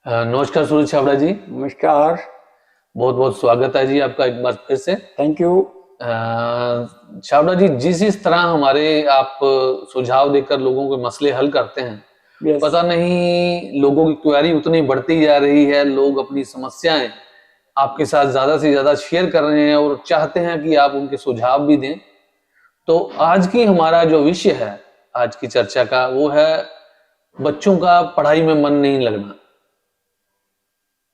नमस्कार सूरज छाबड़ा जी। नमस्कार। बहुत बहुत स्वागत है जी आपका एक बार फिर से। Thank you. छाबड़ा जी, जिस तरह हमारे आप सुझाव देकर लोगों के मसले हल करते हैं, यस। पता नहीं लोगों की क्वेरी उतनी बढ़ती जा रही है। लोग अपनी समस्याएं आपके साथ ज्यादा से ज्यादा शेयर कर रहे हैं और चाहते हैं कि आप उनके सुझाव भी दें। तो आज की हमारा जो विषय है आज की चर्चा का, वो है बच्चों का पढ़ाई में मन नहीं लगना।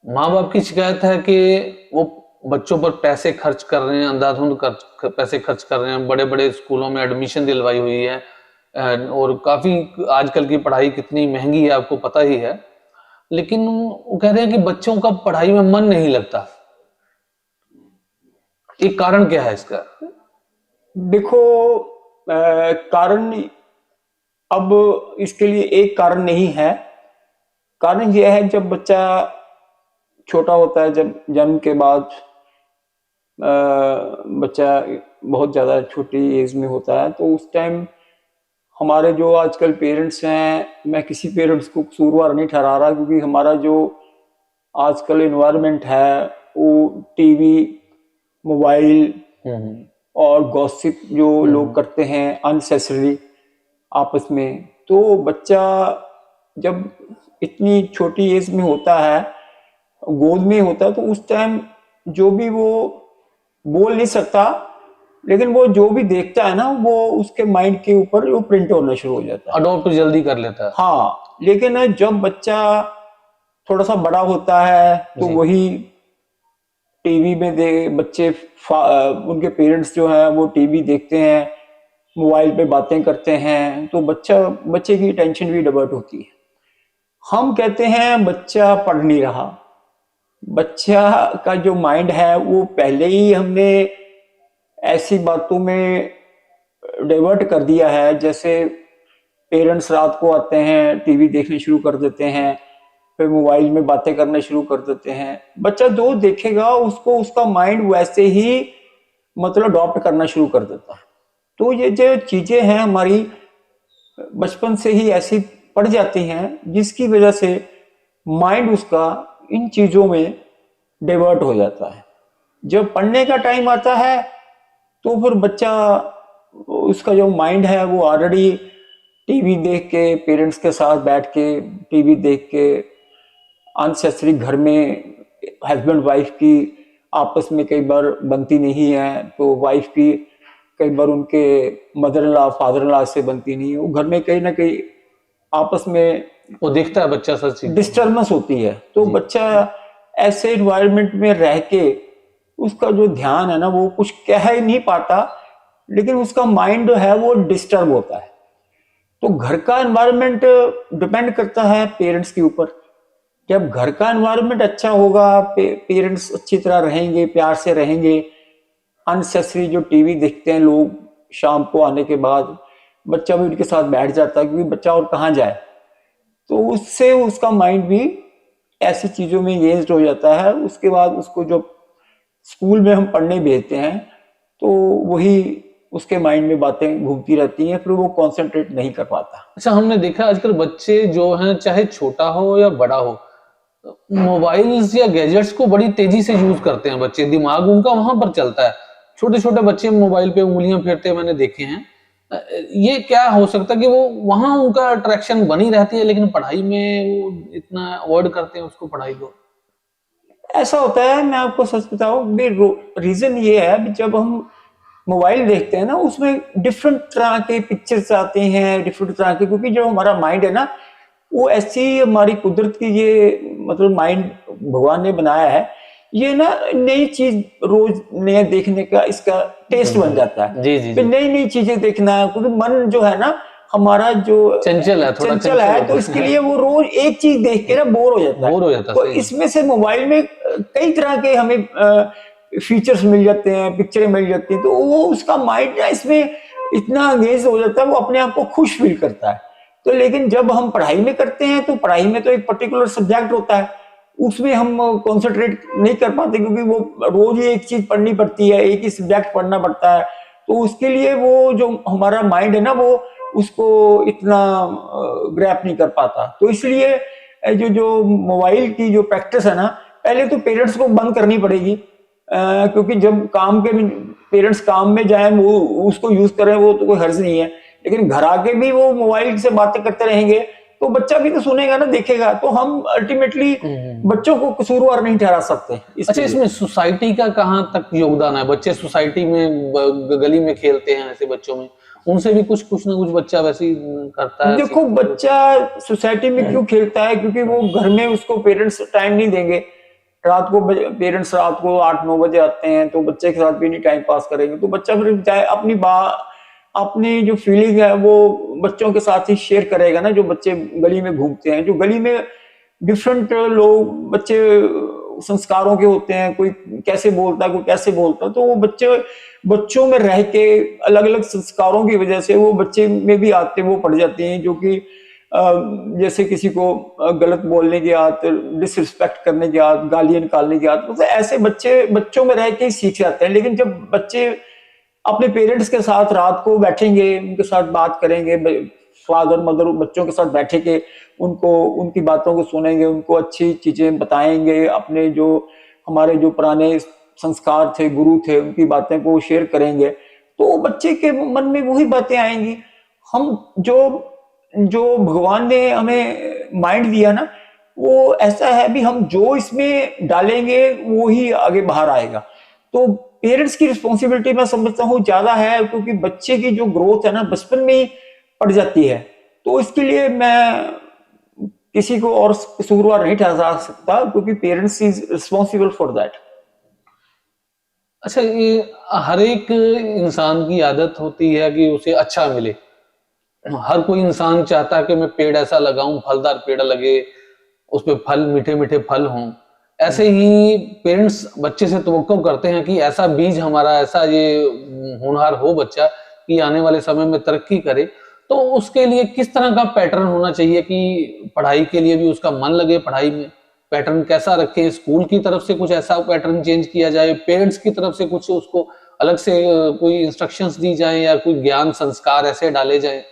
माँ बाप की शिकायत है कि वो बच्चों पर पैसे खर्च कर रहे हैं, अंधाधुंध पैसे खर्च कर रहे हैं, बड़े बड़े स्कूलों में एडमिशन दिलवाई हुई है। और काफी आजकल की पढ़ाई कितनी महंगी है आपको पता ही है। लेकिन वो कह रहे हैं कि बच्चों का पढ़ाई में मन नहीं लगता। एक कारण क्या है इसका? देखो, कारण अब इसके लिए एक कारण नहीं है। कारण यह है, जब बच्चा छोटा होता है, जब जन्म के बाद बच्चा बहुत ज़्यादा छोटी एज में होता है, तो उस टाइम हमारे जो आजकल पेरेंट्स हैं, मैं किसी पेरेंट्स को कसूरवार नहीं ठहरा रहा, क्योंकि हमारा जो आजकल इन्वायरमेंट है वो टीवी, मोबाइल और गॉसिप जो लोग करते हैं अननेसेसरी आपस में, तो बच्चा जब इतनी छोटी एज में होता है, गोद में होता है, तो उस टाइम जो भी वो बोल नहीं सकता, लेकिन वो जो भी देखता है ना, वो उसके माइंड के ऊपर वो प्रिंट होना शुरू हो जाता है। अडॉप्ट जल्दी कर लेता है। हाँ, लेकिन जब बच्चा थोड़ा सा बड़ा होता है, तो जी। वही टीवी में बच्चे उनके पेरेंट्स जो हैं वो टीवी देखते हैं, मोबाइल पे बातें करते हैं, तो बच्चे की टेंशन भी डाइवर्ट होती है। हम कहते हैं बच्चा पढ़ नहीं रहा। बच्चा का जो माइंड है वो पहले ही हमने ऐसी बातों में डाइवर्ट कर दिया है, जैसे पेरेंट्स रात को आते हैं, टीवी देखने शुरू कर देते हैं, फिर मोबाइल में बातें करना शुरू कर देते हैं। बच्चा जो देखेगा उसको उसका माइंड वैसे ही मतलब अडॉप्ट करना शुरू कर देता है। तो ये जो चीजें हैं हमारी बचपन से ही ऐसी पड़ जाती हैं, जिसकी वजह से माइंड उसका इन चीजों में डाइवर्ट हो जाता है। जब पढ़ने का टाइम आता है, तो फिर बच्चा, उसका जो माइंड है वो ऑलरेडी टीवी देख के, पेरेंट्स के साथ बैठ के टीवी देख के, अनसेसरी घर में हस्बैंड वाइफ की आपस में कई बार बनती नहीं है, तो वाइफ की कई बार उनके mother in law father in law से बनती नहीं है, वो घर में कहीं ना कहीं आपस में वो देखता है बच्चा सच चीज। डिस्टर्बेंस होती है। तो बच्चा ऐसे इन्वायरमेंट में रह के उसका जो ध्यान है ना, वो कुछ कह ही नहीं पाता, लेकिन उसका माइंड जो है वो डिस्टर्ब होता है। तो घर का एनवायरनमेंट डिपेंड करता है पेरेंट्स के ऊपर। जब घर का एनवायरनमेंट अच्छा होगा, पेरेंट्स अच्छी तरह रहेंगे, प्यार से रहेंगे, अननेसेसरी जो टीवी देखते हैं लोग शाम को आने के बाद, बच्चा भी उनके साथ बैठ जाता है, क्योंकि बच्चा और कहाँ जाए, तो उससे उसका माइंड भी ऐसी चीजों में एंगेज्ड हो जाता है। उसके बाद उसको जब स्कूल में हम पढ़ने भेजते हैं, तो वही उसके माइंड में बातें घूमती रहती हैं, फिर वो कंसंट्रेट नहीं कर पाता। अच्छा, हमने देखा आजकल बच्चे जो हैं, चाहे छोटा हो या बड़ा हो, मोबाइल्स या गैजेट्स को बड़ी तेजी से यूज करते हैं बच्चे। दिमाग उनका वहां पर चलता है। छोटे छोटे बच्चे मोबाइल पे उंगलियां फेरते मैंने देखे हैं। ये क्या हो सकता है कि वो वहां उनका अट्रैक्शन बनी रहती है, लेकिन पढ़ाई में वो इतना अवॉइड करते हैं उसको, पढ़ाई को? ऐसा होता है, मैं आपको सच बताऊं, रीजन ये है कि जब हम मोबाइल देखते हैं ना, उसमें डिफरेंट तरह के पिक्चर्स आते हैं, डिफरेंट तरह के, क्योंकि जो हमारा माइंड है ना, वो ऐसी हमारी कुदरत की ये मतलब माइंड भगवान ने बनाया है, ये ना नई चीज रोज नया देखने का इसका टेस्ट बन जाता है। जी जी फिर जी। नई नई चीजें देखना है, क्योंकि मन जो है ना हमारा जो चंचल है, थोड़ा चंचल है, तो इसके लिए वो रोज एक चीज देख के ना बोर हो जाता है। बोर हो जाता है, तो सही है। इसमें से मोबाइल में कई तरह के हमें फीचर्स मिल जाते हैं, पिक्चरें मिल जाती हैं, तो वो उसका माइंड ना इसमें इतना अंगेज हो जाता है, वो अपने आप को खुश फील करता है। तो लेकिन जब हम पढ़ाई में करते हैं, तो पढ़ाई में तो एक पर्टिकुलर सब्जेक्ट होता है, उसमें हम कॉन्सेंट्रेट नहीं कर पाते, क्योंकि वो रोज ही एक चीज पढ़नी पड़ती है, एक ही सब्जेक्ट पढ़ना पड़ता है। तो उसके लिए वो जो हमारा माइंड है ना, वो उसको इतना ग्रैप नहीं कर पाता। तो इसलिए जो जो मोबाइल की जो प्रैक्टिस है ना, पहले तो पेरेंट्स को बंद करनी पड़ेगी, क्योंकि जब काम के पेरेंट्स काम में जाए वो उसको यूज करें, वो तो कोई हर्ज नहीं है, लेकिन घर आके भी वो मोबाइल से बातें करते रहेंगे तो बच्चा भी तो सुनेगा ना, देखेगा। तो हम अल्टीमेटली बच्चों को कसूरवार नहीं ठहरा सकते। अच्छा, इसमें सोसाइटी का कहाँ तक योगदान है? बच्चे सोसाइटी में गली में खेलते हैं, ऐसे बच्चों में उनसे भी कुछ ना कुछ बच्चा वैसे ही करता है। देखो, बच्चा सोसाइटी में क्यों खेलता है? क्योंकि वो घर में उसको पेरेंट्स टाइम नहीं देंगे। रात को पेरेंट्स रात को 8-9 बजे आते हैं, तो बच्चे के साथ भी नहीं टाइम पास करेंगे, तो बच्चा फिर चाहे अपनी जो फीलिंग है वो बच्चों के साथ ही शेयर करेगा ना। जो बच्चे गली में घूमते हैं, जो गली में डिफरेंट लोग बच्चे संस्कारों के होते हैं, कोई कैसे बोलता है, कोई कैसे बोलता है, तो वो बच्चों में रह के अलग अलग संस्कारों की वजह से वो बच्चे में भी आते वो पड़ जाते हैं, जो कि जैसे किसी को गलत बोलने की आदत, डिसरिस्पेक्ट करने की आदत, गालियां निकालने की आदत, मतलब ऐसे बच्चों में रह के ही सीख जाते हैं। लेकिन जब बच्चे अपने पेरेंट्स के साथ रात को बैठेंगे, उनके साथ बात करेंगे, फादर मदर बच्चों के साथ बैठेंगे, उनको उनकी बातों को सुनेंगे, उनको अच्छी चीजें बताएंगे, अपने जो हमारे जो पुराने संस्कार थे, गुरु थे, उनकी बातें को शेयर करेंगे, तो बच्चे के मन में वही बातें आएंगी। हम जो जो भगवान ने हमें माइंड दिया ना, वो ऐसा है भी हम जो इसमें डालेंगे वो ही आगे बाहर आएगा। तो पेरेंट्स की रिस्पॉन्सिबिलिटी मैं समझता हूँ ज्यादा है, क्योंकि बच्चे की जो ग्रोथ है ना बचपन में ही पड़ जाती है। तो इसके लिए मैं किसी को और कसूरवार नहीं ठहरा सकता, क्योंकि parents is responsible for that. अच्छा, ये हर एक इंसान की आदत होती है कि उसे अच्छा मिले। हर कोई इंसान चाहता है कि मैं पेड़ ऐसा लगाऊं, फलदार पेड़ लगे, उसपे फल मीठे मीठे फल हों। ऐसे ही पेरेंट्स बच्चे से तवक्को करते हैं कि ऐसा बीज हमारा, ऐसा ये होनहार हो बच्चा कि आने वाले समय में तरक्की करे। तो उसके लिए किस तरह का पैटर्न होना चाहिए कि पढ़ाई के लिए भी उसका मन लगे? पढ़ाई में पैटर्न कैसा रखें? स्कूल की तरफ से कुछ ऐसा पैटर्न चेंज किया जाए, पेरेंट्स की तरफ से कुछ उसको अलग से कोई इंस्ट्रक्शंस दी जाए, या कोई ज्ञान संस्कार ऐसे डाले जाए?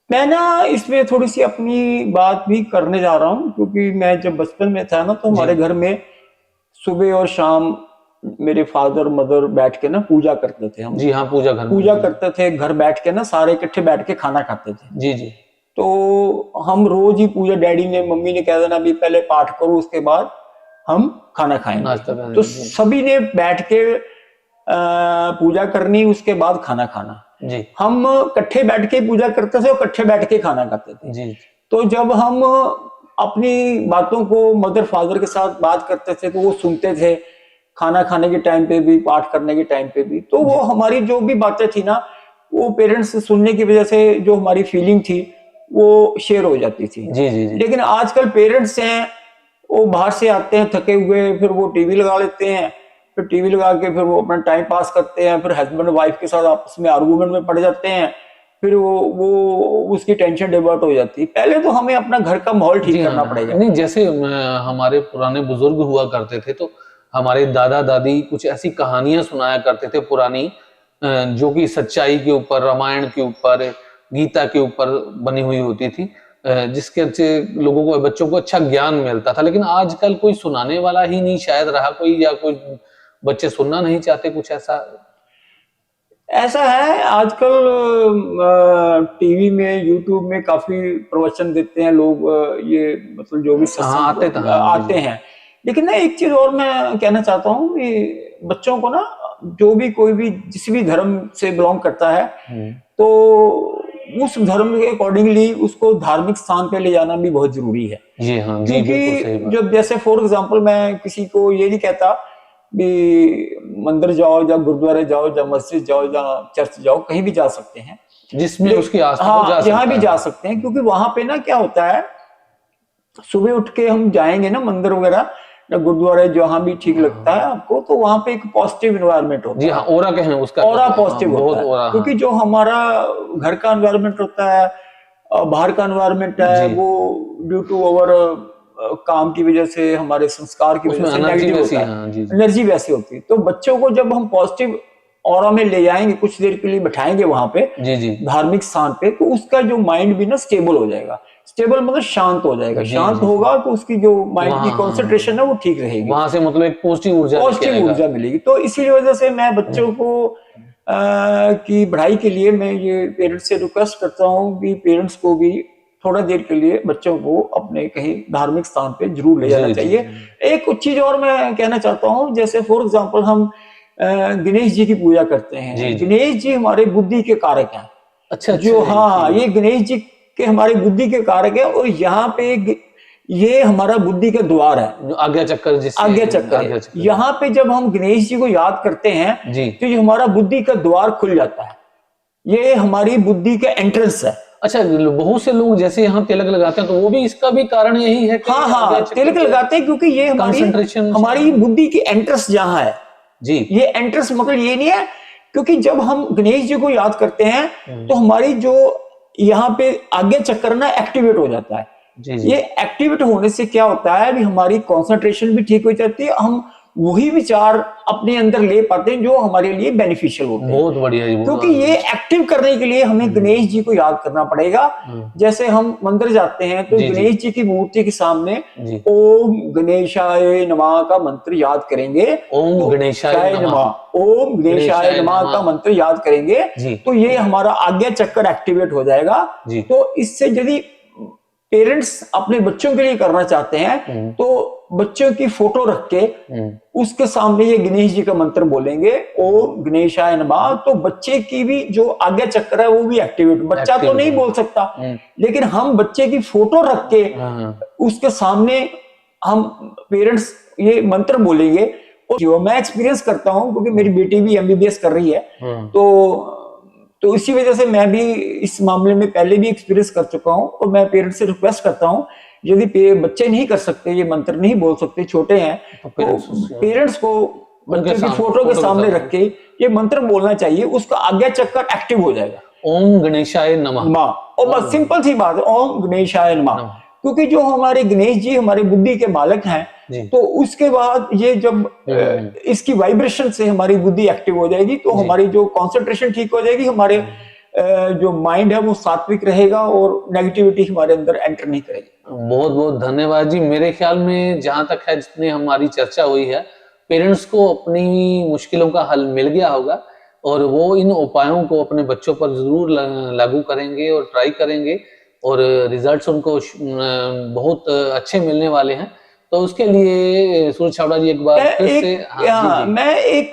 मैं ना इसमें थोड़ी सी अपनी बात भी करने जा रहा हूँ, क्योंकि मैं जब बचपन में था ना, तो हमारे घर में सुबह और शाम मेरे फादर मदर बैठ के ना पूजा करते थे। हम जी हाँ, पूजा करते थे, घर बैठ के ना सारे इकट्ठे बैठ के खाना खाते थे। जी जी। तो हम रोज ही पूजा, डैडी ने मम्मी ने कह देना अभी पहले पाठ करो, उसके बाद हम खाना खाएंगे। तो सभी ने बैठ के पूजा करनी, उसके बाद खाना खाना। जी। हम इकट्ठे बैठ के पूजा करते थे और इकट्ठे बैठ के खाना खाते थे। जी। तो जब हम अपनी बातों को मदर फादर के साथ बात करते थे तो वो सुनते थे, खाना खाने के टाइम पे भी, पाठ करने के टाइम पे भी। तो वो हमारी जो भी बातें थी ना, वो पेरेंट्स से सुनने की वजह से जो हमारी फीलिंग थी वो शेयर हो जाती थी। जी जी जी। लेकिन आजकल पेरेंट्स हैं, वो बाहर से आते हैं थके हुए, फिर वो टीवी लगा लेते हैं, फिर टीवी लगा के फिर वो अपना टाइम पास करते हैं, फिर हस्बैंड वाइफ के साथ आपस में आर्गूमेंट में पड़ जाते हैं, फिर वो उसकी टेंशन डिवर्ट हो जाती है। पहले तो हमें अपना घर का माहौल ठीक करना पड़ेगा। नहीं, जैसे हमारे पुराने बुजुर्ग हुआ करते थे, तो हमारे दादा दादी कुछ ऐसी कहानियां सुनाया करते थे पुरानी, जो कि सच्चाई के ऊपर, रामायण के ऊपर, गीता के ऊपर बनी हुई होती थी, जिसके से लोगों को, बच्चों को अच्छा ज्ञान मिलता था। लेकिन आजकल कोई सुनाने वाला ही नहीं शायद रहा कोई, या कोई बच्चे सुनना नहीं चाहते, कुछ ऐसा है। आजकल टीवी में, यूट्यूब में काफी प्रवचन देते हैं लोग, ये मतलब जो भी आते हैं। लेकिन ना एक चीज और मैं कहना चाहता हूँ कि बच्चों को ना, जो भी कोई भी जिस भी धर्म से बिलोंग करता है, तो उस धर्म के अकॉर्डिंगली उसको धार्मिक स्थान पे ले जाना भी बहुत जरूरी है। जी हाँ, जी, क्योंकि जब जैसे फॉर एग्जाम्पल मैं किसी को ये नहीं कहता भी मंदिर जाओ, या गुरुद्वारे जाओ, या मस्जिद जाओ, या चर्च जाओ, कहीं भी जा सकते हैं जिसमें उसकी आस्था हो, जा यहाँ भी जा सकते हैं। क्योंकि वहां पे ना क्या होता है, सुबह उठ के हम जाएंगे ना मंदिर वगैरह या गुरुद्वारे, जहां भी ठीक लगता है आपको, तो वहां पे एक पॉजिटिव इन्वायरमेंट होता है। जी हाँ, ओरा कहें उसका, ओरा पॉजिटिव होता है। क्योंकि जो हमारा घर का एनवायरनमेंट होता है, बाहर का एनवायरनमेंट है, वो ड्यू टू अवर काम की वजह से, हमारे संस्कार की वजह से नेगेटिव होता है, एनर्जी वैसी होती है। तो बच्चों को जब हम पॉजिटिव ऑरा में ले जाएंगे, कुछ देर के लिए बैठाएंगे वहां पे जी जी धार्मिक स्थान पे, तो उसका जो माइंड भी ना स्टेबल हो जाएगा। स्टेबल मतलब शांत हो जाएगा, जी शांत जी होगा तो उसकी जो माइंड की वहाँ कंसंट्रेशन है वो ठीक रहेगी, वहां से मतलब एक पॉजिटिव ऊर्जा लेके पॉजिटिव आएगा। ऊर्जा मिलेगी। तो इसी वजह से मैं बच्चों को की पढ़ाई के लिए मैं ये पेरेंट्स से रिक्वेस्ट करता हूँ कि पेरेंट्स को भी थोड़ा देर के लिए बच्चों को अपने कहीं धार्मिक स्थान पे जरूर ले जाना जी जी चाहिए। एक कुछ चीज और मैं कहना चाहता हूँ, जैसे फॉर एग्जांपल हम गणेश जी की पूजा करते हैं। जी जी गणेश जी हमारे बुद्धि के कारक हैं। अच्छा अच्छा जो जी हाँ, जी ये गणेश जी के हमारी बुद्धि के कारक है, और यहाँ पे ये हमारा बुद्धि का द्वार है, जो आज्ञा चक्कर जिससे आज्ञा चक्कर आज्ञा है। चक्कर यहाँ पे जब हम गणेश जी को याद करते हैं जी। तो ये हमारा बुद्धि का द्वार खुल जाता है, ये हमारी बुद्धि का एंट्रेंस है। अच्छा, बहुत से लोग जैसे यहाँ तिलक लगाते हैं तो वो भी इसका भी कारण यही है कि हाँ आज्ञा हाँ, चक्कर तिलक लगाते हैं क्योंकि ये हमारी कंसंट्रेशन हमारी बुद्धि की एंट्रेंस जहाँ है। जी ये एंट्रेंस मतलब ये नहीं है, क्योंकि जब हम गणेश जी को याद करते हैं तो हमारी जो यहाँ पे आज्ञा चक्कर ना एक्टिवेट हो जाता है। जी जी ये एक्टिवेट होने से क्या होता है कि हमारी कंसंट्रेशन भी ठीक हो जाती है, हम वही विचार अपने अंदर ले पाते हैं जो हमारे लिए बेनिफिशियल होते हैं। बहुत बढ़िया जी, क्योंकि ये एक्टिव करने के लिए हमें गणेश जी को याद करना पड़ेगा। जैसे हम मंदिर जाते हैं तो जी, जी। गणेश जी की मूर्ति के सामने जी ओम गणेशाय नमः का मंत्र याद करेंगे। ओम तो गणेशाय नमः ओम गणेशाय गणेशाय नमः का नमः। मंत्र याद करेंगे जी तो ये हमारा आज्ञा चक्कर एक्टिवेट हो जाएगा। जी तो इससे यदि पेरेंट्स अपने बच्चों के लिए करना चाहते हैं तो बच्चों की फोटो रख के उसके सामने ये गणेश जी का मंत्र बोलेंगे ओम गणेशाय नमः, तो बच्चे की भी जो आज्ञा चक्र है वो भी एक्टिवेट। बच्चा तो नहीं बोल सकता, लेकिन हम बच्चे की फोटो रख के उसके सामने हम पेरेंट्स ये मंत्र बोलेंगे। और जो मैं एक्सपीरियंस करता हूँ, क्योंकि मेरी बेटी भी एमबीबीएस कर रही है, तो इसी वजह से मैं भी इस मामले में पहले भी एक्सपीरियंस कर चुका हूं। और मैं पेरेंट्स से रिक्वेस्ट करता हूं, यदि बच्चे नहीं कर सकते, ये मंत्र नहीं बोल सकते, छोटे हैं, तो पेरेंट्स को बच्चे की फोटो के सामने रख के ये मंत्र बोलना चाहिए, उसका आज्ञा चक्कर एक्टिव हो जाएगा। ओम गणेशाय नमः। और बस सिंपल सी बात है, ओम गणेशाय नमः। क्योंकि जो हमारे गणेश जी हमारे बुद्धि के मालिक हैं, तो उसके बाद ये जब इसकी वाइब्रेशन से हमारी बुद्धि एक्टिव हो जाएगी तो हमारी जो कंसंट्रेशन ठीक हो जाएगी, हमारे जो माइंड है वो सात्विक रहेगा और नेगेटिविटी हमारे अंदर एंटर नहीं करेगी। बहुत बहुत धन्यवाद जी। मेरे ख्याल में जहां तक है, जितनी हमारी चर्चा हुई है, पेरेंट्स को अपनी मुश्किलों का हल मिल गया होगा और वो इन उपायों को अपने बच्चों पर जरूर लागू करेंगे और ट्राई करेंगे और रिजल्ट्स उनको बहुत अच्छे मिलने वाले हैं। तो उसके लिए सूरज छाबड़ा जी एक बार फिर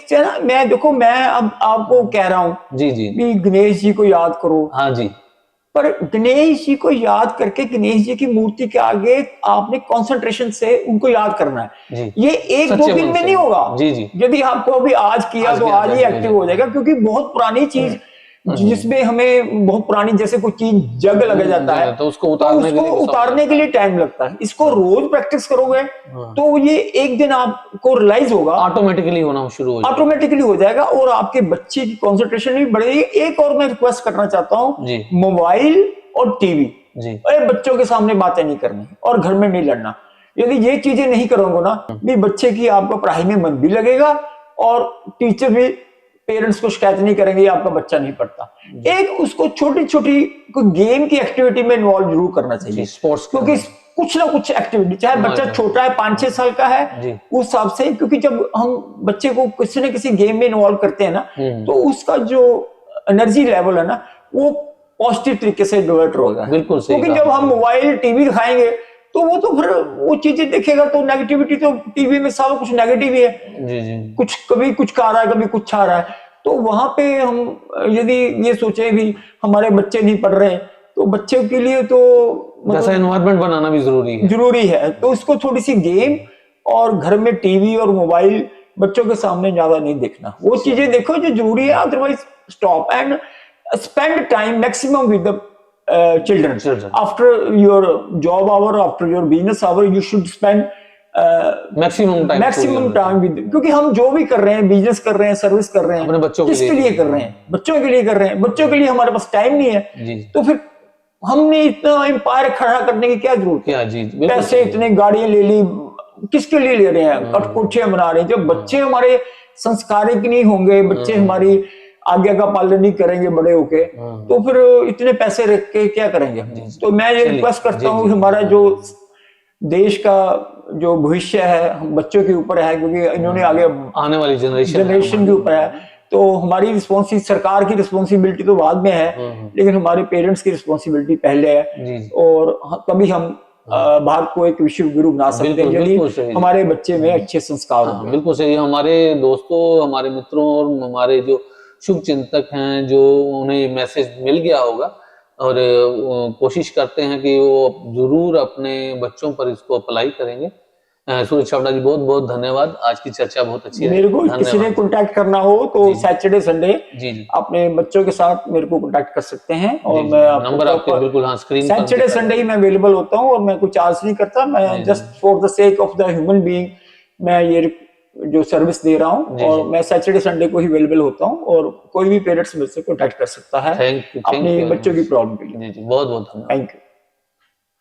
से मैं देखो, मैं अब आपको कह रहा हूँ जी जी कि गणेश जी को याद करो। हाँ जी, पर गणेश जी को याद करके गणेश जी की मूर्ति के आगे आपने कंसंट्रेशन से उनको याद करना है जी। ये एक दो दिन में नहीं होगा। जी जी, यदि आपको अभी आज किया तो आज ही एक्टिव हो जाएगा, क्योंकि बहुत पुरानी चीज जिसमें हमें बहुत पुरानी जैसे कोई चीज जग लगा जाता है तो उसको उतारने के लिए टाइम लगता है। इसको रोज प्रैक्टिस करोगे तो ये एक दिन आपको रियलाइज होगा, ऑटोमेटिकली होना शुरू हो जाएगा, ऑटोमेटिकली हो जाएगा और आपके बच्चे की कंसंट्रेशन भी बढ़ेगी। एक और मैं रिक्वेस्ट करना चाहता हूँ, मोबाइल और टीवी बच्चों के सामने बातें नहीं करनी और घर में नहीं लड़ना। यदि ये चीजें नहीं करोगे ना, भी बच्चे की आपका पढ़ाई में मन भी लगेगा और टीचर भी पेरेंट्स को शिकायत नहीं करेंगे आपका बच्चा नहीं पढ़ता। एक उसको छोटी छोटी गेम की एक्टिविटी में इन्वॉल्व जरूर करना चाहिए, स्पोर्ट्स, क्योंकि कुछ ना कुछ एक्टिविटी, चाहे बच्चा छोटा है 5-6 साल का है उस हिसाब से, क्योंकि जब हम बच्चे को किसी न किसी गेम में इन्वॉल्व करते हैं ना, तो उसका जो एनर्जी लेवल है ना वो पॉजिटिव तरीके से डिवर्ट होगा। बिल्कुल सही। क्योंकि जब हम मोबाइल टीवी दिखाएंगे तो वो तो फिर वो चीजें देखेगा तो नेगेटिविटी, तो टीवी में सब कुछ नेगेटिव ही है। जी जी। कुछ कभी कुछ आ रहा है, कभी कुछ आ रहा है, तो वहां पे हम यदि ये सोचे भी हमारे बच्चे नहीं पढ़ रहे तो बच्चे के लिए तो ऐसा एनवायरनमेंट बनाना भी जरूरी है। तो उसको थोड़ी सी गेम और घर में टीवी और मोबाइल बच्चों के सामने ज्यादा नहीं देखना, वो चीजें देखो जो जरूरी है, otherwise stop and spend time maximum with the children. After your job hour, after your business hour, you should spend maximum time with, क्योंकि हम जो भी कर रहे हैं, बिजनेस कर रहे हैं, सर्विस कर रहे हैं, अपने बच्चों किसके लिए कर रहे हैं? बच्चों के लिए कर रहे हैं। बच्चों के लिए हमारे पास टाइम नहीं है, तो फिर हमने इतना एम्पायर खड़ा करने की क्या जरूरत है? पैसे इतने गाड़ियां ले ली, किसके लिए ले रहे हैं? कोठियां बना रहे हैं। जब बच्चे हमारे संस्कारिक नहीं होंगे, बच्चे हमारी आज्ञा का पालन नहीं करेंगे बड़े होके, तो फिर इतने पैसे रख के क्या करेंगे हम। तो मैं ये रिक्वेस्ट करता हूँ कि हमारा जो देश का जो भविष्य है हम बच्चों के ऊपर है, क्योंकि इन्होंने आगे आने वाली जनरेशन के ऊपर है, तो हमारी रिस्पॉन्सिबिलिटी, सरकार की रिस्पॉन्सिबिलिटी तो बाद में है, लेकिन हमारे पेरेंट्स की रिस्पॉन्सिबिलिटी पहले है। और तभी हम भारत को एक विश्व गुरु बना सकते हैं यदि हमारे बच्चे में अच्छे संस्कार होंगे। बिल्कुल सही। हमारे दोस्तों, हमारे मित्रों और हमारे जो शुभ चिंतक हैं, जो उन्हें मैसेज मिल गया होगा और कोशिश करते हैं कि वो जरूर अपने बच्चों पर इसको अप्लाई करेंगे। सूरज छाबड़ा जी, बहुत बहुत धन्यवाद। आज की चर्चा बहुत अच्छी है। मेरे को किसी ने कांटेक्ट करना हो तो सैटरडे संडे अपने बच्चों के साथ मेरे को कांटेक्ट कर सकते हैं, और मैं नंबर आपके बिल्कुल स्क्रीन पर सैटरडे संडे ही मैं अवेलेबल होता हूँ, और मैं कुछ चार्ज नहीं करता, मैं just for the sake of the human being मैं ये जो सर्विस दे रहा हूँ, और मैं सैटरडे संडे को ही अवेलेबल होता हूँ, और कोई भी पेरेंट्स मुझसे कांटेक्ट कर सकता है अपने बच्चों की प्रॉब्लम के लिए। बहुत बहुत धन्यवाद। Thank you.